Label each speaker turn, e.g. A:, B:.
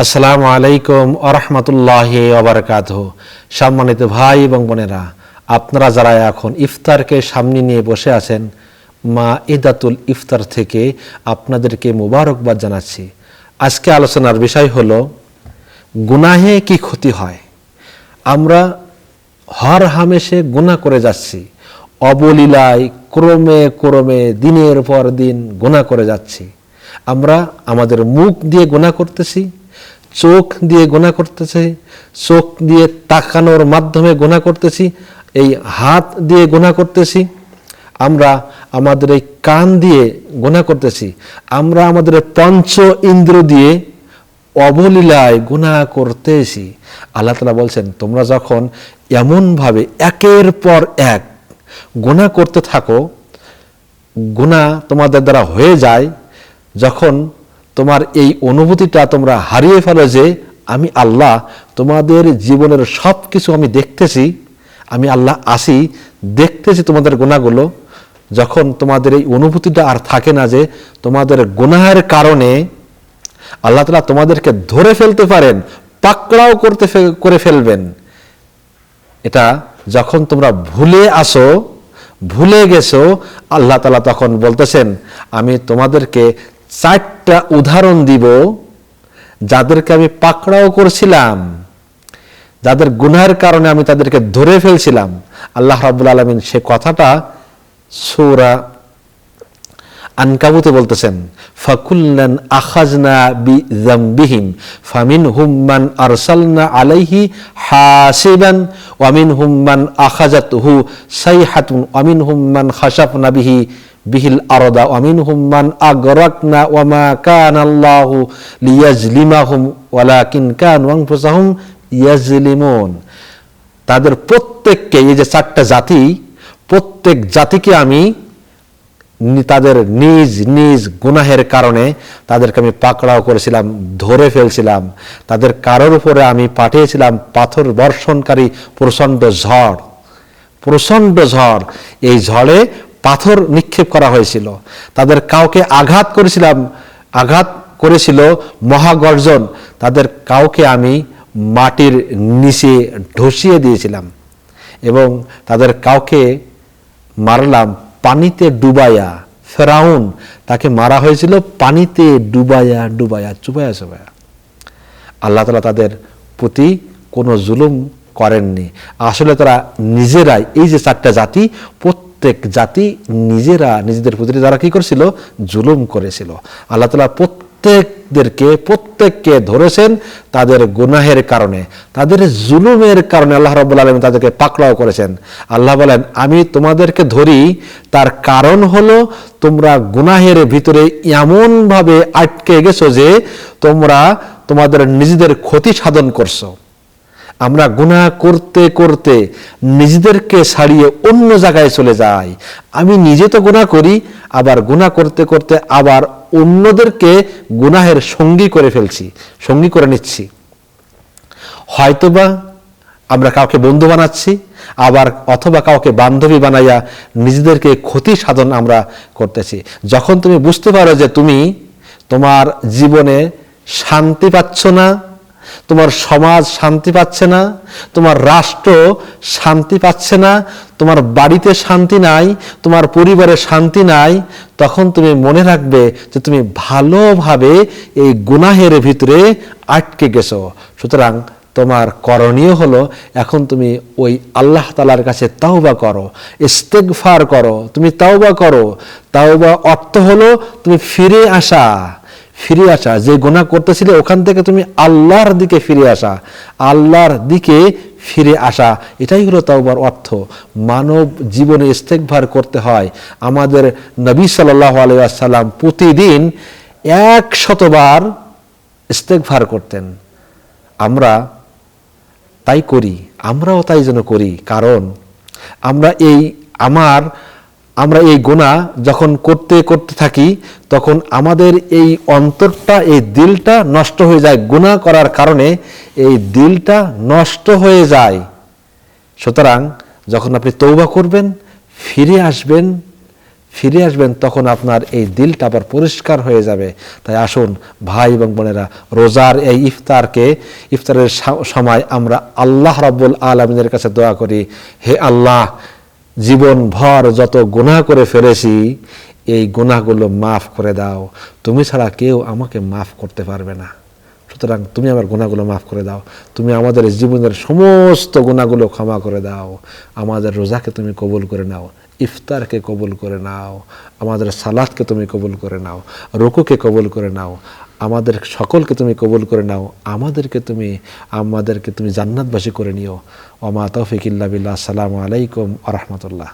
A: আসসালামু আলাইকুম আরহামতুল্লাহি ওয়াবারাকাতুহু। সম্মানিত ভাই এবং বোনেরা, আপনারা যারা এখন ইফতারকে সামনে নিয়ে বসে আছেন, মাইদাতুল ইফতার থেকে আপনাদেরকে মোবারকবাদ জানাচ্ছি। আজকে আলোচনার বিষয় হলো গুনাহে কি ক্ষতি হয়। আমরা হর হামেশে গুনাহ করে যাচ্ছি, অবলীলায় ক্রমে ক্রমে দিনের পর দিন গুনাহ করে যাচ্ছি। আমরা আমাদের মুখ দিয়ে গুনাহ করতেছি, চোখ দিয়ে গুনাহ করতেছি, চোখ দিয়ে তাকানোর মাধ্যমে গুনাহ করতেছি, এই হাত দিয়ে গুনাহ করতেছি, আমরা আমাদের এই কান দিয়ে গুনাহ করতেছি, আমরা আমাদের পঞ্চ ইন্দ্র দিয়ে অবলীলায় গুনাহ করতেছি। আল্লাহ তাআলা বলছেন, তোমরা যখন এমনভাবে একের পর এক গুনাহ করতে থাকো, গুনাহ তোমাদের দ্বারা হয়ে যায়, যখন তোমার এই অনুভূতিটা তোমরা হারিয়ে ফেলো যে আমি আল্লাহ, তোমাদের জীবনের সব কিছু আমি দেখতেছি, আমি আল্লাহ আসি, দেখতেছি তোমাদের গুনাহগুলো, যখন তোমাদের এই অনুভূতিটা আর থাকে না যে তোমাদের গুনাহের কারণে আল্লাহ তাআলা তোমাদেরকে ধরে ফেলতে পারেন, পাকড়াও করে ফেলবেন, এটা যখন তোমরা ভুলে গেছো, আল্লাহ তাআলা তখন বলতেছেন, আমি তোমাদেরকে 4টা উদাহরণ দিব, যাদেরকে আমি পাকড়াও করছিলাম, যাদের গুনাহের কারণে আমি তাদেরকে ধরে ফেলছিলাম। আল্লাহ রাব্বুল আলামিন সে কথাটা সূরা আনকাবুতে বলতেছেন, ফাকুল্লান আখাযনা বিযামবিহিম ফামিনহুম মান আরসালনা আলাইহি হাসিবান ওয়া মিনহুম মান আখাযাতহু সাইহাতুন ওয়া মিনহুম মান খাসাফনা বিহিল আরদা ওয়া মিনহুম মান আগরাকনা ওয়া মা কানাল্লাহু লিয়াজলিমাহুম ওয়ালাকিন কানু আনফুসাহুম ইয়াজলিমুন। তাদের প্রত্যেককে, এই যে 4টা জাতি, প্রত্যেক জাতিকে আমি তাদের নিজ নিজ গুনাহের কারণে তাদেরকে আমি পাকড়াও করেছিলাম, ধরে ফেলছিলাম। তাদের কারোর উপরে আমি পাঠিয়েছিলাম পাথর বর্ষণকারী প্রচণ্ড ঝড়। এই ঝড়ে পাথর নিক্ষেপ করা হয়েছিল। তাদের কাউকে আঘাত করেছিল মহাগর্জন। তাদের কাউকে আমি মাটির নিচে ধসিয়ে দিয়েছিলাম, এবং তাদের কাউকে মারলাম পানিতে ডুবাইয়া। ফেরাউন, তাকে মারা হয়েছিল পানিতে ডুবাইয়া চুবাইয়া। আল্লাহ তাআলা তাদের প্রতি কোনো জুলুম করেননি। আসলে তারা নিজেরাই, এই যে 4টা জাতি, প্রত্যেক জাতি নিজেরা নিজেদের প্রতি যারা কি করেছিল, জুলুম করেছিল। আল্লাহ তাআলা প্রত্যেককে ধরেছেন তাদের গুনাহের কারণে, তাদের জুলুমের কারণে আল্লাহ রাব্বুল আলামিন তাদেরকে পাকড়াও করেছেন। আল্লাহ বলেন, আমি তোমাদেরকে ধরি, তার কারণ হলো তোমরা গুনাহের ভিতরে এমন ভাবে আটকে গেছো যে তোমরা তোমাদের নিজেদের ক্ষতি সাধন করছো। আমরা গুনাহ করতে করতে নিজেদেরকে ছাড়িয়ে অন্য জায়গায় চলে যাই। আমি নিজে তো গুনাহ করি, আবার গুনাহ করতে করতে আবার অন্যদেরকে গুনাহের সঙ্গী করে নিচ্ছি। হয়তোবা আমরা কাউকে বন্ধু বানাচ্ছি, আবার অথবা কাউকে বান্ধবী বানাইয়া নিজেদেরকে ক্ষতি সাধন আমরা করতেছি। যখন তুমি বুঝতে পারো যে তুমি তোমার জীবনে শান্তি পাচ্ছ না, তোমার সমাজ শান্তি পাচ্ছে না, তোমার রাষ্ট্র শান্তি পাচ্ছে না, তোমার বাড়িতে শান্তি নাই, তোমার পরিবারে শান্তি নাই, তখন তুমি মনে রাখবে যে তুমি ভালোভাবে এই গুনাহের ভিতরে আটকে গেছো। সুতরাং তোমার করণীয় হলো, এখন তুমি ওই আল্লাহ তাআলার কাছে তাওবা করো, ইস্তেগফার করো। তুমি তাওবা করো। তাওবা অর্থ হলো তুমি ফিরে আসা, যে গুনাহ করতেছিলে ওখান থেকে তুমি আল্লাহর দিকে ফিরে আসা, এটাই হলো তাওবার অর্থ। মানব জীবনে ইস্তেগফার করতে হয়। আমাদের নবী সাল্লাল্লাহু আলাইহি ওয়াসাল্লাম প্রতিদিন 100 বার ইস্তেগফার করতেন। আমরা তাই করি, আমরাও তাই যেন করি। কারণ আমরা এই গুনাহ যখন করতে থাকি, তখন আমাদের এই অন্তরটা, এই দিলটা নষ্ট হয়ে যায়। গুনাহ করার কারণে এই দিলটা নষ্ট হয়ে যায়। সুতরাং যখন আপনি তওবা করবেন, ফিরে আসবেন, ফিরে আসবেন, তখন আপনার এই দিলটা আবার পরিষ্কার হয়ে যাবে। তাই আসুন ভাই এবং বোনেরা, রোজার এই ইফতারের সময় আমরা আল্লাহ রাব্বুল আলামিনের কাছে দোয়া করি, হে আল্লাহ, জীবন ভর যত গুনাহ করে ফেলেছি এই গুনাহগুলো মাফ করে দাও, তুমি ছাড়া কেউ আমাকে মাফ করতে পারবে না। সুতরাং তুমি আমার গুনাহগুলো মাফ করে দাও, তুমি আমাদের জীবনের সমস্ত গুনাহগুলো ক্ষমা করে দাও, আমাদের রোজাকে তুমি কবুল করে নাও, ইফতারকে কবুল করে নাও, আমাদের সালাতকে তুমি কবুল করে নাও, রুকুকে কবুল করে নাও, আমাদের সকলকে তুমি কবুল করে নাও, আমাদেরকে তুমি জান্নাতবাসী করে নিও। ওয়া মা তাওফিক ইল্লা বিল্লাহ। আসসালামু আলাইকুম ওয়া রাহমাতুল্লাহ।